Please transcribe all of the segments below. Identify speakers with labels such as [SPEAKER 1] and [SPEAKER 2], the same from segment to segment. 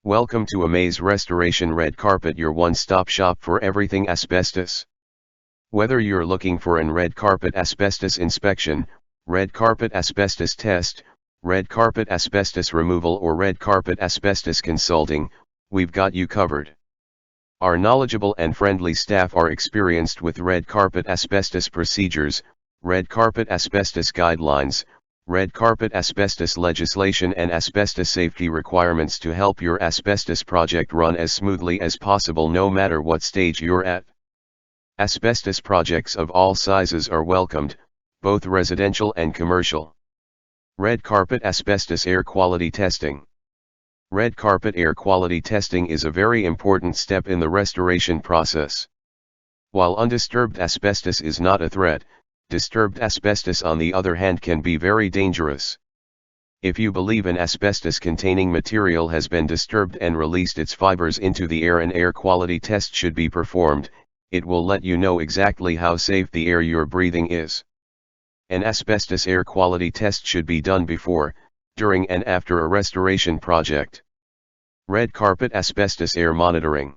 [SPEAKER 1] Welcome to Amaze Restoration Red Carpet, your one-stop shop for everything asbestos. Whether you're looking for an red carpet asbestos inspection, red carpet asbestos test, red carpet asbestos removal or red carpet asbestos consulting, we've got you covered. Our knowledgeable and friendly staff are experienced with red carpet asbestos procedures, red carpet asbestos guidelines, red carpet asbestos legislation and asbestos safety requirements to help your asbestos project run as smoothly as possible no matter what stage you're at. Asbestos projects of all sizes are welcomed, both residential and commercial. Red Carpet Asbestos Air Quality Testing. Red carpet air quality testing is a very important step in the restoration process. While undisturbed asbestos is not a threat, disturbed asbestos on the other hand can be very dangerous. If you believe an asbestos-containing material has been disturbed and released its fibers into the air, an air quality test should be performed. It will let you know exactly how safe the air you're breathing is. An asbestos air quality test should be done before, during and after a restoration project. Red Carpet Asbestos Air Monitoring.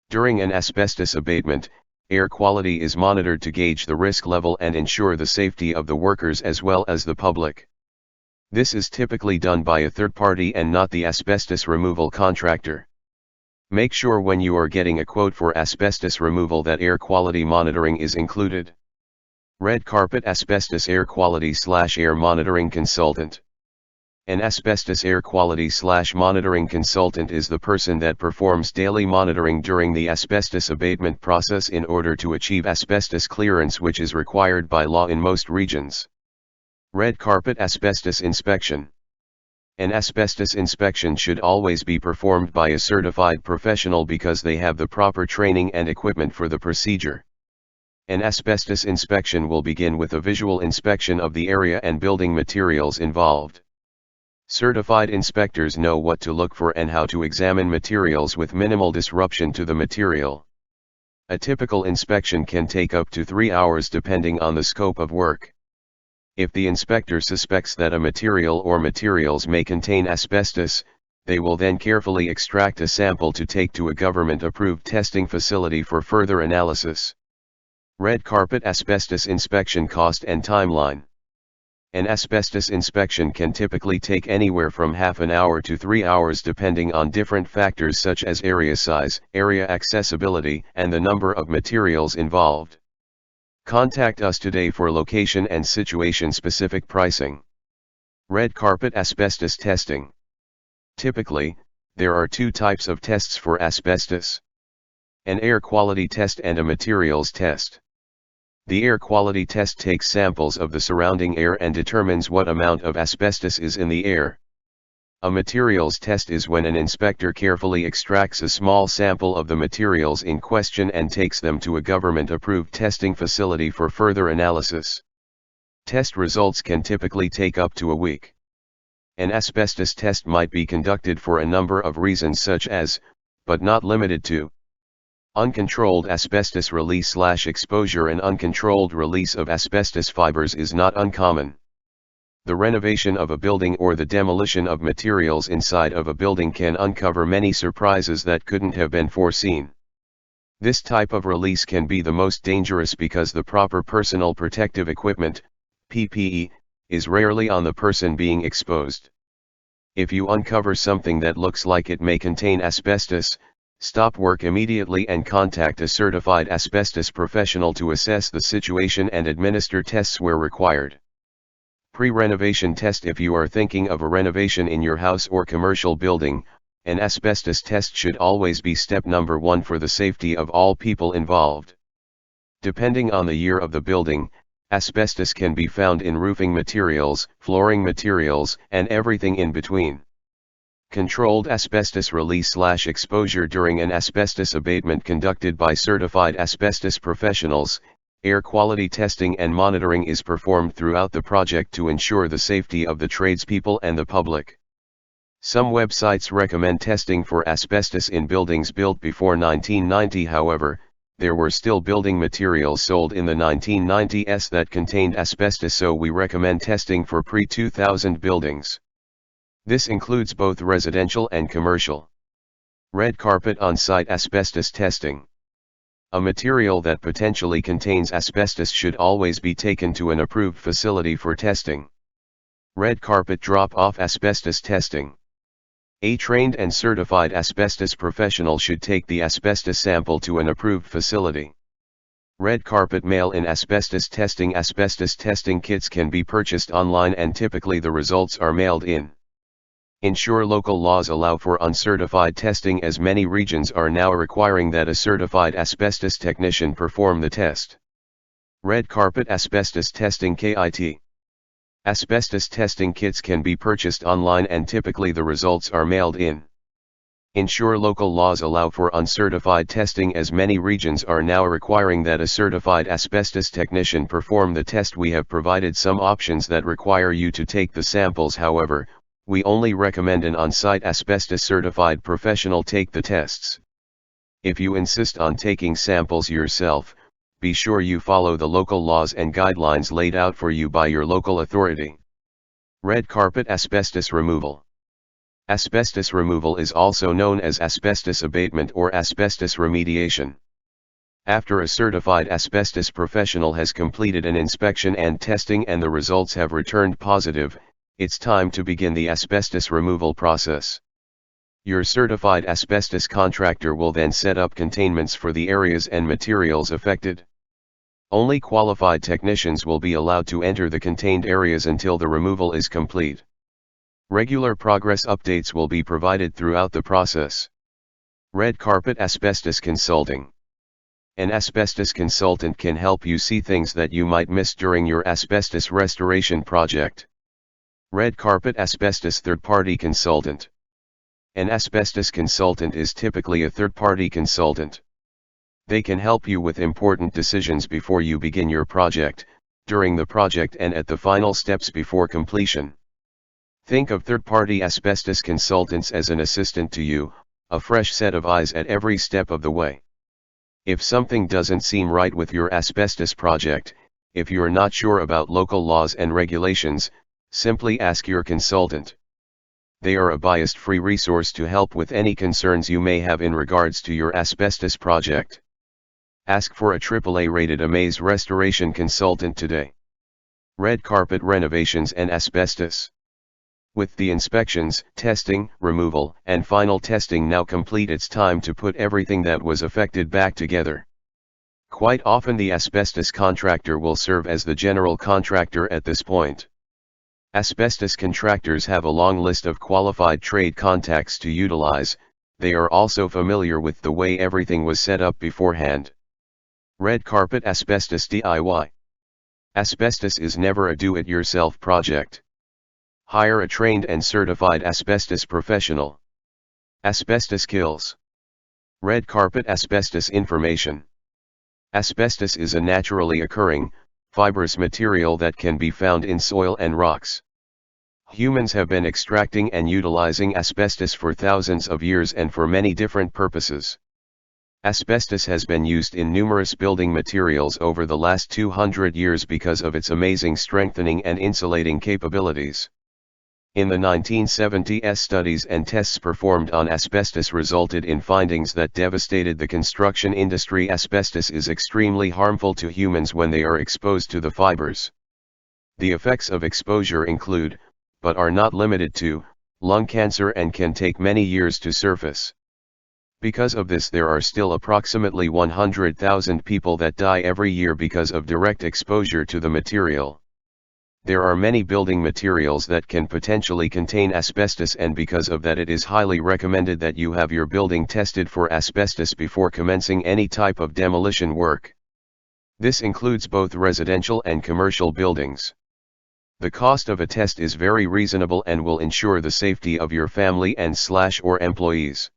[SPEAKER 1] During an asbestos abatement, air quality is monitored to gauge the risk level and ensure the safety of the workers as well as the public. This is typically done by a third party and not the asbestos removal contractor. Make sure when you are getting a quote for asbestos removal that air quality monitoring is included. Red Carpet Asbestos Air Quality/Air Monitoring Consultant. An asbestos air quality/monitoring consultant is the person that performs daily monitoring during the asbestos abatement process in order to achieve asbestos clearance, which is required by law in most regions. Red Carpet Asbestos Inspection. An asbestos inspection should always be performed by a certified professional because they have the proper training and equipment for the procedure. An asbestos inspection will begin with a visual inspection of the area and building materials involved. Certified inspectors know what to look for and how to examine materials with minimal disruption to the material. A typical inspection can take up to 3 hours depending on the scope of work. If the inspector suspects that a material or materials may contain asbestos, they will then carefully extract a sample to take to a government-approved testing facility for further analysis. Red Carpet Asbestos Inspection Cost and Timeline. An asbestos inspection can typically take anywhere from half an hour to 3 hours depending on different factors such as area size, area accessibility, and the number of materials involved. Contact us today for location and situation-specific pricing. Red Carpet Asbestos Testing. Typically, there are two types of tests for asbestos: an air quality test and a materials test. The air quality test takes samples of the surrounding air and determines what amount of asbestos is in the air. A materials test is when an inspector carefully extracts a small sample of the materials in question and takes them to a government-approved testing facility for further analysis. Test results can typically take up to a week. An asbestos test might be conducted for a number of reasons such as, but not limited to, uncontrolled asbestos release/exposure. An uncontrolled release of asbestos fibers is not uncommon. The renovation of a building or the demolition of materials inside of a building can uncover many surprises that couldn't have been foreseen. This type of release can be the most dangerous because the proper personal protective equipment, PPE, is rarely on the person being exposed. If you uncover something that looks like it may contain asbestos, stop work immediately and contact a certified asbestos professional to assess the situation and administer tests where required. Pre-renovation test. If you are thinking of a renovation in your house or commercial building, an asbestos test should always be step number 1 for the safety of all people involved. Depending on the year of the building, asbestos can be found in roofing materials, flooring materials, and everything in between. Controlled asbestos release/exposure. During an asbestos abatement conducted by certified asbestos professionals, air quality testing and monitoring is performed throughout the project to ensure the safety of the tradespeople and the public. Some websites recommend testing for asbestos in buildings built before 1990. However, there were still building materials sold in the 1990s that contained asbestos, so we recommend testing for pre-2000 buildings. This includes both residential and commercial. Red Carpet On-Site Asbestos Testing. A material that potentially contains asbestos should always be taken to an approved facility for testing. Red Carpet Drop-Off Asbestos Testing. A trained and certified asbestos professional should take the asbestos sample to an approved facility. Red Carpet Mail-in Asbestos Testing. Asbestos testing kits can be purchased online and typically the results are mailed in. Ensure local laws allow for uncertified testing, as many regions are now requiring that a certified asbestos technician perform the test. Red Carpet Asbestos Testing Kit. Asbestos testing kits can be purchased online and typically the results are mailed in. Ensure local laws allow for uncertified testing, as many regions are now requiring that a certified asbestos technician perform the test. We have provided some options that require you to take the samples, however, we only recommend an on-site asbestos certified professional take the tests. If you insist on taking samples yourself, be sure you follow the local laws and guidelines laid out for you by your local authority. Red Carpet Asbestos Removal. Asbestos removal is also known as asbestos abatement or asbestos remediation. After a certified asbestos professional has completed an inspection and testing and the results have returned positive, it's time to begin the asbestos removal process. Your certified asbestos contractor will then set up containments for the areas and materials affected. Only qualified technicians will be allowed to enter the contained areas until the removal is complete. Regular progress updates will be provided throughout the process. Red Carpet Asbestos Consulting. An asbestos consultant can help you see things that you might miss during your asbestos restoration project. Red Carpet Asbestos Third-Party Consultant. An asbestos consultant is typically a third-party consultant. They can help you with important decisions before you begin your project, during the project and at the final steps before completion. Think of third-party asbestos consultants as an assistant to you, a fresh set of eyes at every step of the way. If something doesn't seem right with your asbestos project, if you're not sure about local laws and regulations, simply ask your consultant. They are a bias-free resource to help with any concerns you may have in regards to your asbestos project. Ask for a AAA-rated Amaze restoration consultant today. Red Carpet Renovations and Asbestos. With the inspections, testing, removal, and final testing now complete, it's time to put everything that was affected back together. Quite often the asbestos contractor will serve as the general contractor at this point. Asbestos contractors have a long list of qualified trade contacts to utilize. They are also familiar with the way everything was set up beforehand. Red Carpet Asbestos DIY. Asbestos is never a do-it-yourself project. Hire a trained and certified asbestos professional. Asbestos kills. Red Carpet Asbestos Information. Asbestos is a naturally occurring, fibrous material that can be found in soil and rocks. Humans have been extracting and utilizing asbestos for thousands of years and for many different purposes. Asbestos has been used in numerous building materials over the last 200 years because of its amazing strengthening and insulating capabilities. In the 1970s, studies and tests performed on asbestos resulted in findings that devastated the construction industry. Asbestos is extremely harmful to humans when they are exposed to the fibers. The effects of exposure include, but are not limited to, lung cancer and can take many years to surface. Because of this, there are still approximately 100,000 people that die every year because of direct exposure to the material. There are many building materials that can potentially contain asbestos, and because of that it is highly recommended that you have your building tested for asbestos before commencing any type of demolition work. This includes both residential and commercial buildings. The cost of a test is very reasonable and will ensure the safety of your family and/or employees.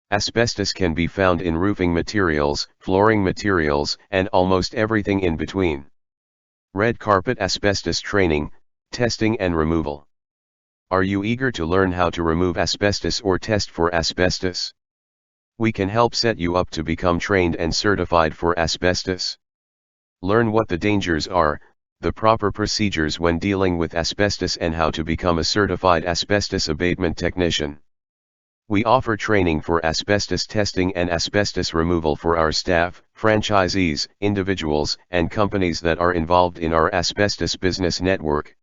[SPEAKER 1] Asbestos can be found in roofing materials, flooring materials, and almost everything in between. Red Carpet Asbestos Training, Testing and Removal. Are you eager to learn how to remove asbestos or test for asbestos? We can help set you up to become trained and certified for asbestos. Learn what the dangers are, the proper procedures when dealing with asbestos, and how to become a certified asbestos abatement technician. We offer training for asbestos testing and asbestos removal for our staff, franchisees, individuals, and companies that are involved in our asbestos business network.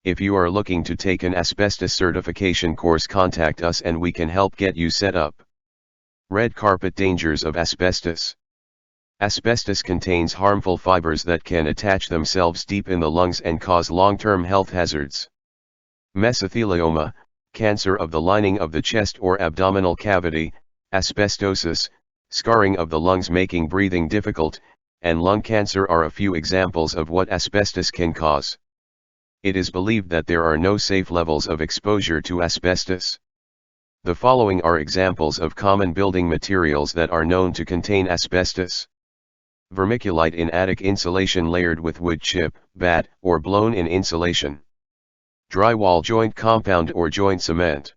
[SPEAKER 1] If you are looking to take an asbestos certification course, contact us and we can help get you set up. Red Carpet Dangers of Asbestos. Asbestos contains harmful fibers that can attach themselves deep in the lungs and cause long-term health hazards. Mesothelioma, cancer of the lining of the chest or abdominal cavity, asbestosis, scarring of the lungs making breathing difficult, and lung cancer are a few examples of what asbestos can cause. It is believed that there are no safe levels of exposure to asbestos. The following are examples of common building materials that are known to contain asbestos. Vermiculite in attic insulation layered with wood chip, batt, or blown-in insulation. Drywall joint compound or joint cement.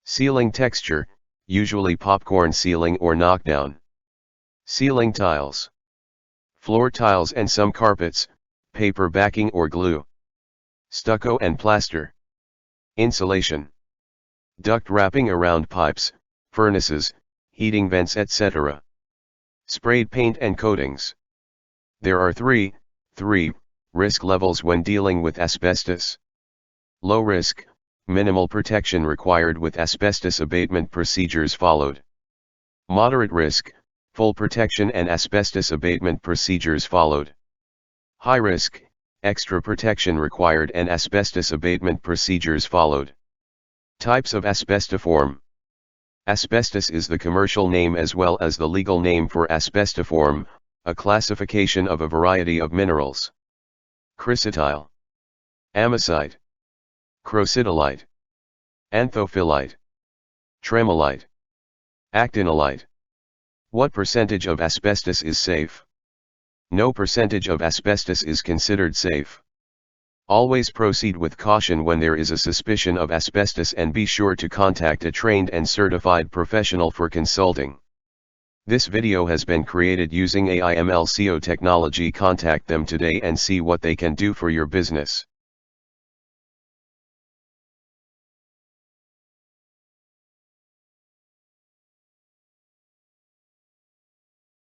[SPEAKER 1] Ceiling texture, usually popcorn ceiling or knockdown. Ceiling tiles. Floor tiles and some carpets, paper backing or glue. Stucco and plaster. Insulation. Duct wrapping around pipes, furnaces, heating vents, etc. Sprayed paint and coatings. There are three risk levels when dealing with asbestos. Low risk, minimal protection required with asbestos abatement procedures followed. Moderate risk, full protection and asbestos abatement procedures followed. High risk, extra protection required and asbestos abatement procedures followed. Types of asbestiform. Asbestos is the commercial name as well as the legal name for asbestiform, a classification of a variety of minerals. Chrysotile. Amazite. Crocidolite. Anthophyllite. Tremolite. Actinolite. What percentage of asbestos is safe? No percentage of asbestos is considered safe. Always proceed with caution when there is a suspicion of asbestos and be sure to contact a trained and certified professional for consulting. This video has been created using AI/ML SEO technology. Contact them today and see what they can do for your business.